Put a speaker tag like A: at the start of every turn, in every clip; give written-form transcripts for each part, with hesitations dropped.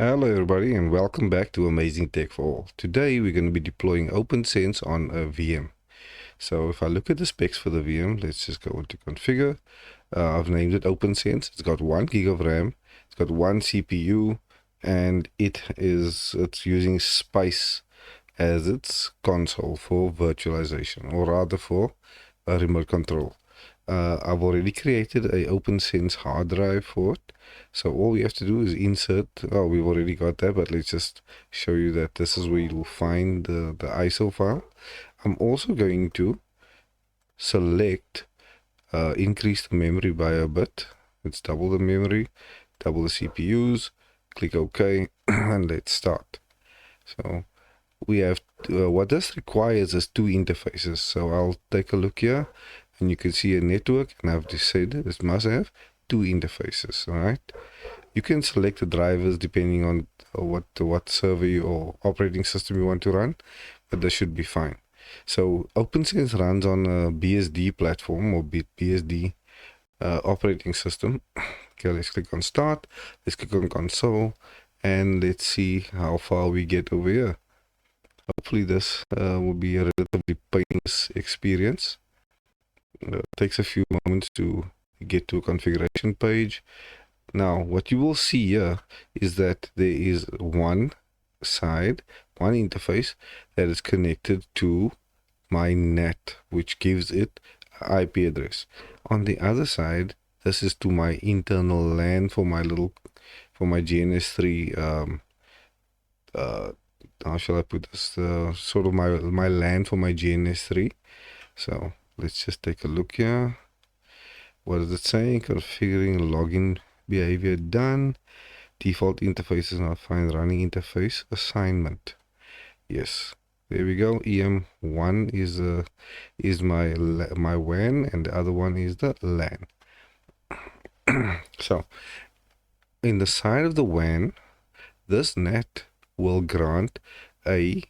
A: Hello everybody and welcome back to Amazing Tech for All. Today we're going to be deploying OPNsense on a VM. So if I look at the specs for the VM, let's just go into configure. I've named it OPNsense. It's got 1 gig of RAM, it's got 1 CPU, and it's using Spice as its console for virtualization, or rather for a remote control. I've already created a OPNsense hard drive for it. So all we have to do is insert, oh, we've already got that, but let's just show you that this is where you'll find the ISO file. I'm also going to select, increase the memory by a bit. Let's double the memory, double the CPUs, click OK, and let's start. So we have, what this requires is 2 interfaces. So I'll take a look here, and you can see a network, and I've just said it must have 2 interfaces. All right, you can select the drivers depending on what server or operating system you want to run, but this should be fine. So OPNsense runs on a BSD platform or BSD operating system. Okay, let's click on start, let's click on console, and let's see how far we get over here. Hopefully this will be a relatively painless experience. It takes a few moments to get to a configuration page. Now what you will see here is that there is one interface that is connected to my NAT, which gives it IP address. On the other side, this is to my internal LAN for my GNS3 how shall I put this, sort of my LAN for my GNS3. So let's just take a look here. What is it saying? Configuring login behavior done. Default interface is not fine. Running interface assignment. Yes, there we go. EM1 is my WAN, and the other one is the LAN. So in the side of the WAN, this NAT will grant a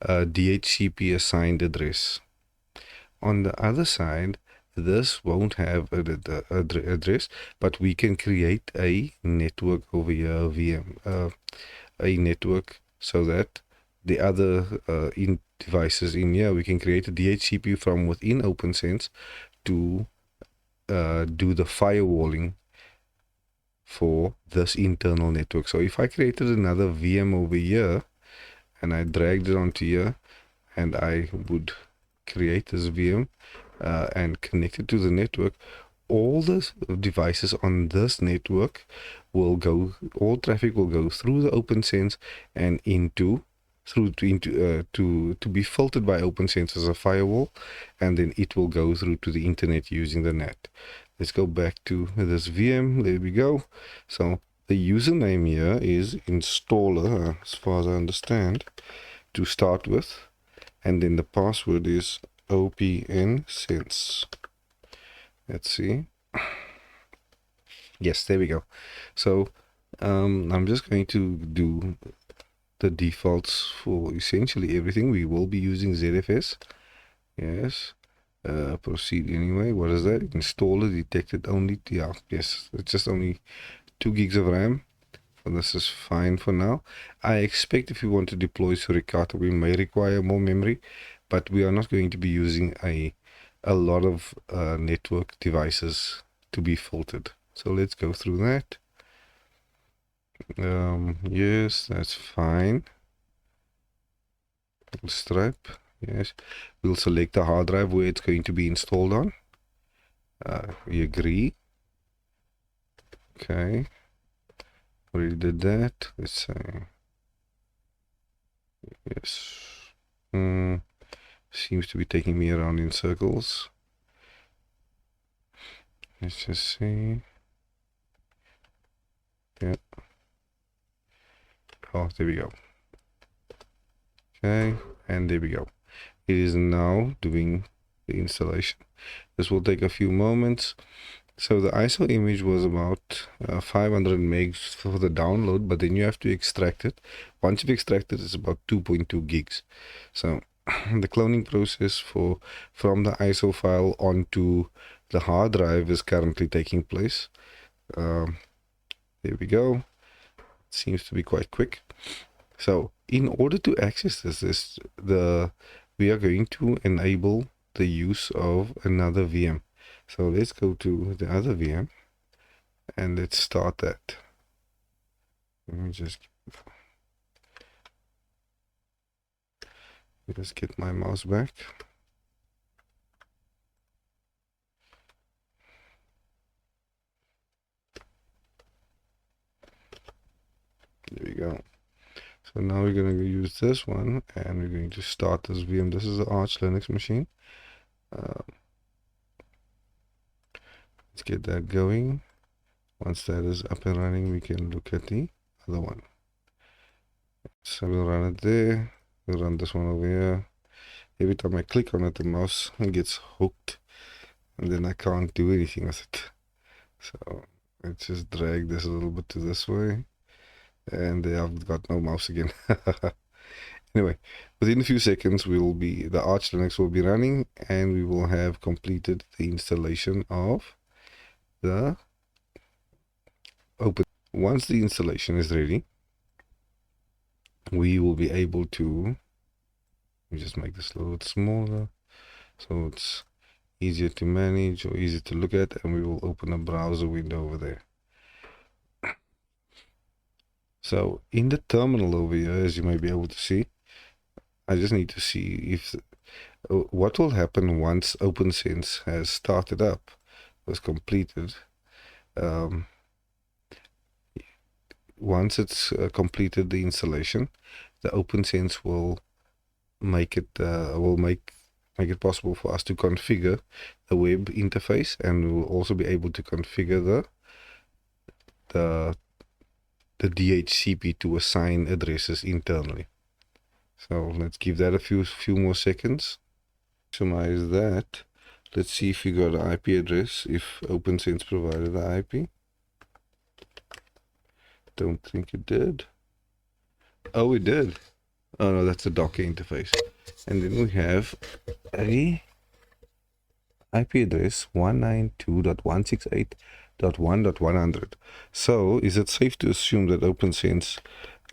A: DHCP assigned address. On the other side, this won't have an address, but we can create a network over here, a network, so that the other devices in here, we can create a DHCP from within OPNsense to do the firewalling for this internal network. So if I created another VM over here and I dragged it onto here, and I would create this VM and connect it to the network, all the devices on this network will go, all traffic will go through the OPNsense and to be filtered by OPNsense as a firewall, and then it will go through to the internet using the NAT. Let's go back to this VM. There we go. So the username here is installer, as far as I understand, to start with, and then the password is OPNsense. Let's see. Yes, there we go. So I'm just going to do the defaults for essentially everything. We will be using ZFS. Yes. Proceed anyway. What is that? Installer detected only. Yeah, yes, it's just only 2 gigs of RAM. So this is fine for now. I expect if we want to deploy Suricata, we may require more memory, but we are not going to be using a lot of network devices to be filtered. So let's go through that. Yes, that's fine. Stripe. Yes, we'll select the hard drive where it's going to be installed on. We agree. Okay, already did that. Let's say yes. Seems to be taking me around in circles. Let's just see. Yeah. Oh, there we go. Okay, and there we go. It is now doing the installation. This will take a few moments. So the ISO image was about 500 megs for the download, but then you have to extract it. Once you've extracted, it's about 2.2 gigs. So the cloning process from the ISO file onto the hard drive is currently taking place. There we go. It seems to be quite quick. So in order to access we are going to enable the use of another VM. So let's go to the other VM and let's start that. Let me just get my mouse back. There we go. So now we're going to use this one and we're going to start this VM. This is the Arch Linux machine. Let's get that going. Once that is up and running, we can look at the other one. So we'll run it there. We'll run this one over here. Every time I click on it, the mouse gets hooked and then I can't do anything with it. So let's just drag this a little bit to this way. And I've got no mouse again. Anyway, within a few seconds, the Arch Linux will be running and we will have completed the installation of the Open. Once the installation is ready, we will be able to, let me just make this a little bit smaller so it's easier to manage or easier to look at, and we will open a browser window over there. So in the terminal over here, as you may be able to see, I just need to see if what will happen once OPNsense has started up, was completed. Once it's completed the installation, the OPNsense will make it possible for us to configure the web interface, and we will also be able to configure the DHCP to assign addresses internally. So let's give that a few more seconds. Maximize that. Let's see if we got an IP address, if OPNsense provided the IP. Don't think it did. Oh, it did. Oh no, that's a Docker interface. And then we have a IP address 192.168.1.100. So is it safe to assume that OPNsense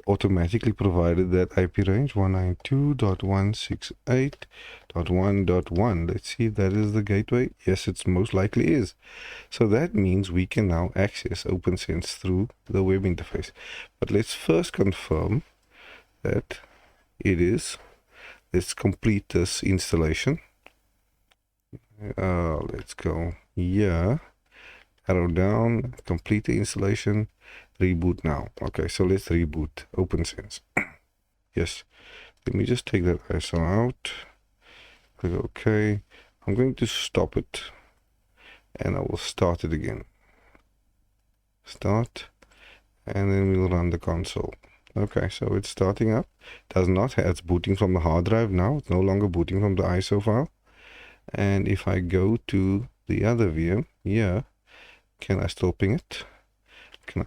A: automatically provided that IP range 192.168.1.1? Let's see if that is the gateway. Yes, it most likely is. So that means we can now access OPNsense through the web interface. But let's first confirm that it is. Let's complete this installation. Let's go here, arrow down, complete the installation, reboot now. Okay, so let's reboot OPNsense. Yes, let me just take that ISO out, click OK. I'm going to stop it and I will start it again. Start, and then we'll run the console. Okay, so it's starting up. It's booting from the hard drive now. It's no longer booting from the ISO file. And if I go to the other VM, yeah, can I still ping it? Can I?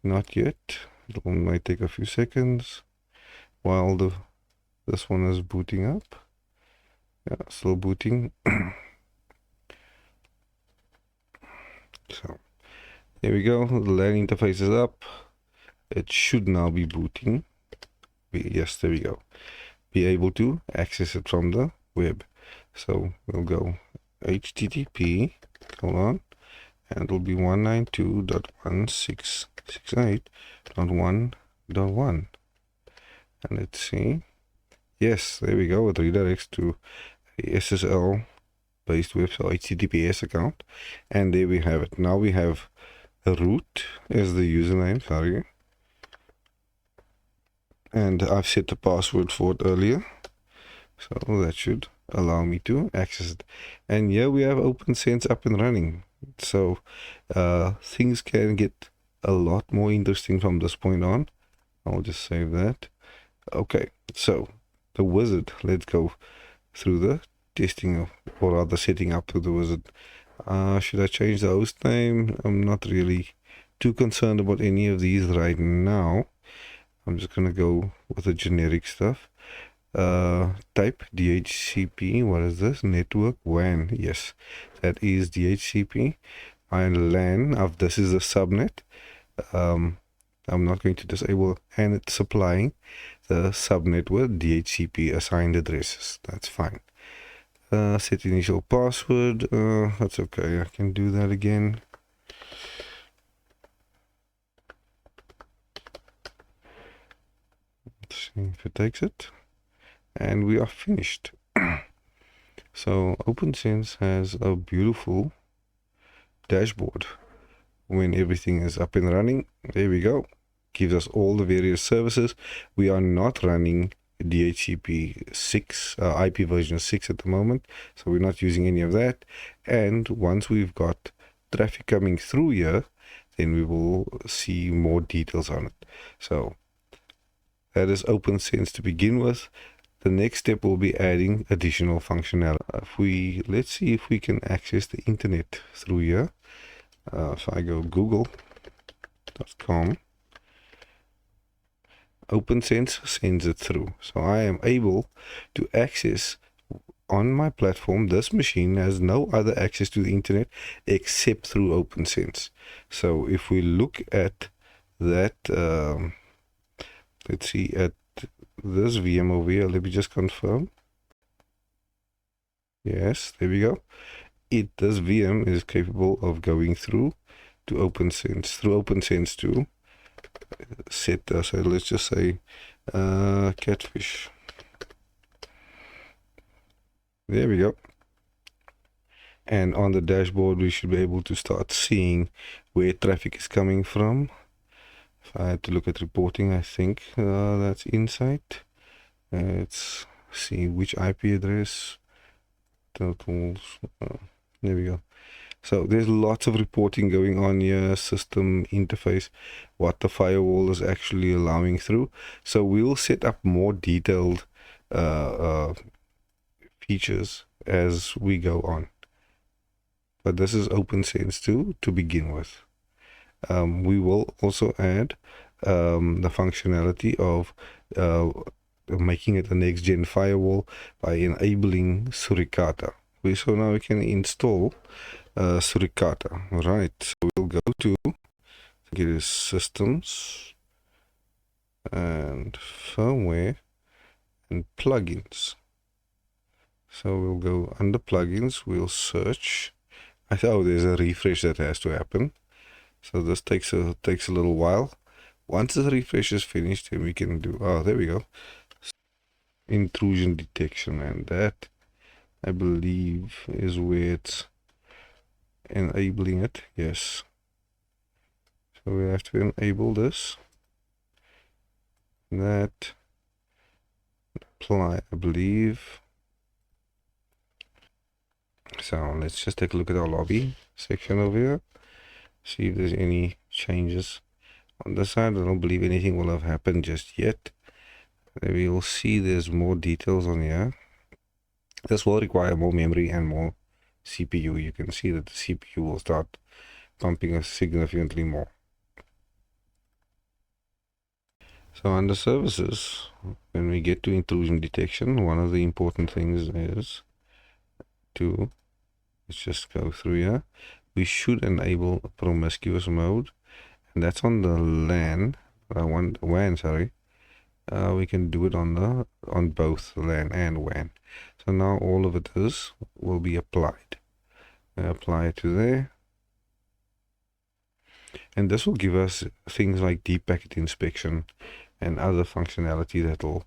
A: Not yet. It might take a few seconds while this one is booting up. Yeah, still booting. So there we go. The LAN interface is up. It should now be booting. Yes, there we go. Be able to access it from the web. So we'll go HTTP, hold on, and it'll be 192.168.1.1. And let's see. Yes, there we go. It redirects to a SSL based web, so HTTPS account. And there we have it. Now we have a root as the username, sorry. And I've set the password for it earlier. So that should allow me to access it. And here we have OPNsense up and running. So things can get a lot more interesting from this point on. I'll just save that. Okay, so the wizard, let's go through the testing or rather setting up to the wizard. Should I change the host name? I'm not really too concerned about any of these right now. I'm just gonna go with the generic stuff. Type DHCP. What is this? Network WAN. Yes, that is DHCP. LAN of this is the subnet. I'm not going to disable, and it's supplying the subnet with DHCP assigned addresses. That's fine. Set initial password. That's okay. I can do that again. Let's see if it takes it. And we are finished. So OPNsense has a beautiful dashboard when everything is up and running. There we go. Gives us all the various services. We are not running DHCP 6, IP version 6 at the moment, so we're not using any of that. And once we've got traffic coming through here, then we will see more details on it. So that is OPNsense to begin with. The next step will be adding additional functionality. Let's see if we can access the internet through here. So I go google.com. OPNsense sends it through. So I am able to access on my platform. This machine has no other access to the internet except through OPNsense. So if we look at that, let's see at this VM over here. Let me just confirm. Yes, there we go. This VM is capable of going through to OPNsense, through OPNsense to set, so let's just say catfish. There we go. And on the dashboard we should be able to start seeing where traffic is coming from. If I had to look at reporting, I think that's insight. Let's see which IP address, totals. There we go. So there's lots of reporting going on here, system interface, what the firewall is actually allowing through. So we'll set up more detailed features as we go on. But this is OPNsense to begin with. We will also add the functionality of making it a next-gen firewall by enabling Suricata. So now we can install Suricata. Right, so we'll go to, I think it is systems and firmware and plugins. So we'll go under plugins, we'll search. Oh, there's a refresh that has to happen. So this takes a little while. Once the refresh is finished, then we can do, there we go. Intrusion detection, and that I believe is where it's enabling it. Yes. So we have to enable this. That apply, I believe. So let's just take a look at our lobby section over here. See if there's any changes on this side. I don't believe anything will have happened just yet. We will see there's more details on here. This will require more memory and more CPU. You can see that the CPU will start pumping us significantly more. So under services, when we get to intrusion detection, one of the important things is to, let's just go through here. We should enable promiscuous mode, and that's on the LAN, WAN, sorry. We can do it on both LAN and WAN. So now all of it will be applied. Apply it to there. And this will give us things like deep packet inspection and other functionality that will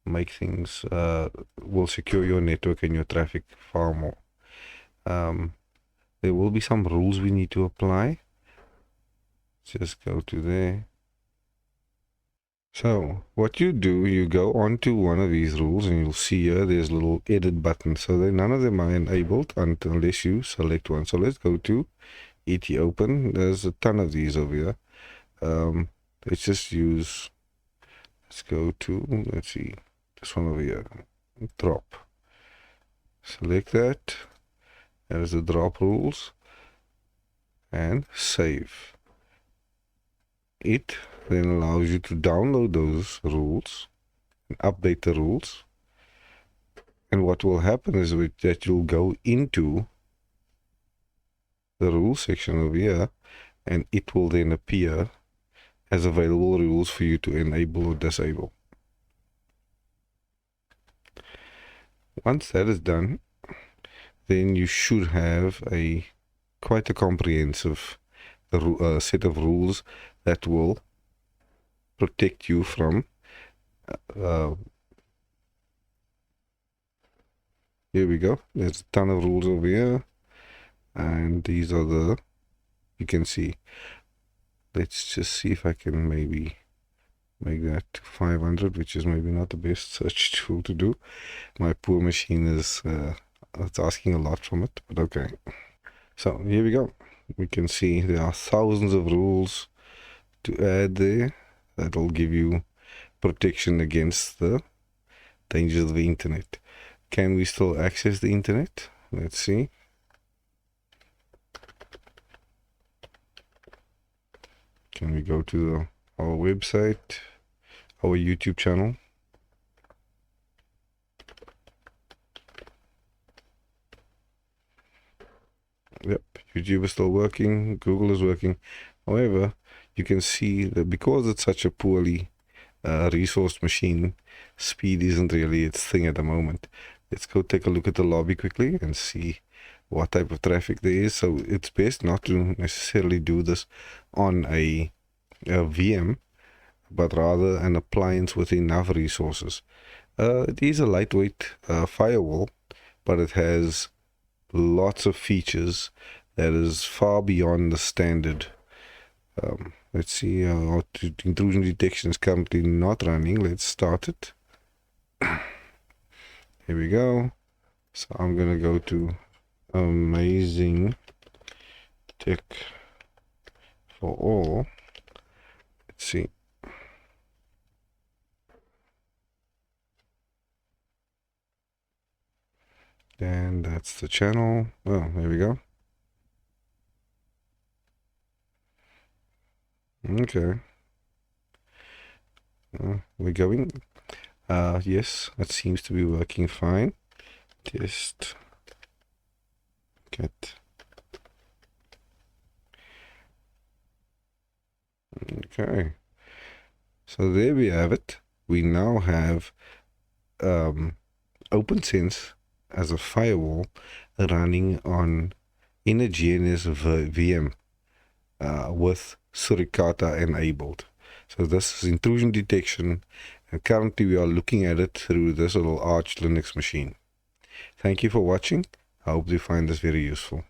A: make things, will secure your network and your traffic far more. There will be some rules we need to apply. Just go to there. So what you do, you go onto one of these rules and you'll see here there's a little edit button. So none of them are enabled unless you select one. So let's go to ET open. There's a ton of these over here. Let's just use, let's go to, let's see, this one over here, drop. Select that. There's the drop rules and save. It then allows you to download those rules and update the rules. And what will happen is that you'll go into the rules section over here, and it will then appear as available rules for you to enable or disable. Once that is done, then you should have quite a comprehensive set of rules that will protect you from here we go. There's a ton of rules over here, and these are you can see. Let's just see if I can maybe make that to 500, which is maybe not the best search tool to do. My poor machine is it's asking a lot from it, but okay. So here we go. We can see there are thousands of rules to add there. That'll give you protection against the dangers of the internet. Can we still access the internet? Let's see. Can we go to our website, our YouTube channel? Yep, YouTube is still working, Google is working. However, you can see that because it's such a poorly resourced machine, speed isn't really its thing at the moment. Let's go take a look at the lobby quickly and see what type of traffic there is. So it's best not to necessarily do this on a VM, but rather an appliance with enough resources. It is a lightweight firewall, but it has lots of features that is far beyond the standard. Let's see, intrusion detection is currently not running. Let's start it. Here we go. So I'm gonna go to Amazing Tech for All. Let's see. And that's the channel. Oh, there we go. Okay. We're going. Yes, that seems to be working fine. Test. Get. Okay. So there we have it. We now have OPNsense as a firewall running on in a GNS VM with Suricata enabled. So this is intrusion detection, and currently we are looking at it through this little Arch Linux machine. Thank you for watching. I hope you find this very useful.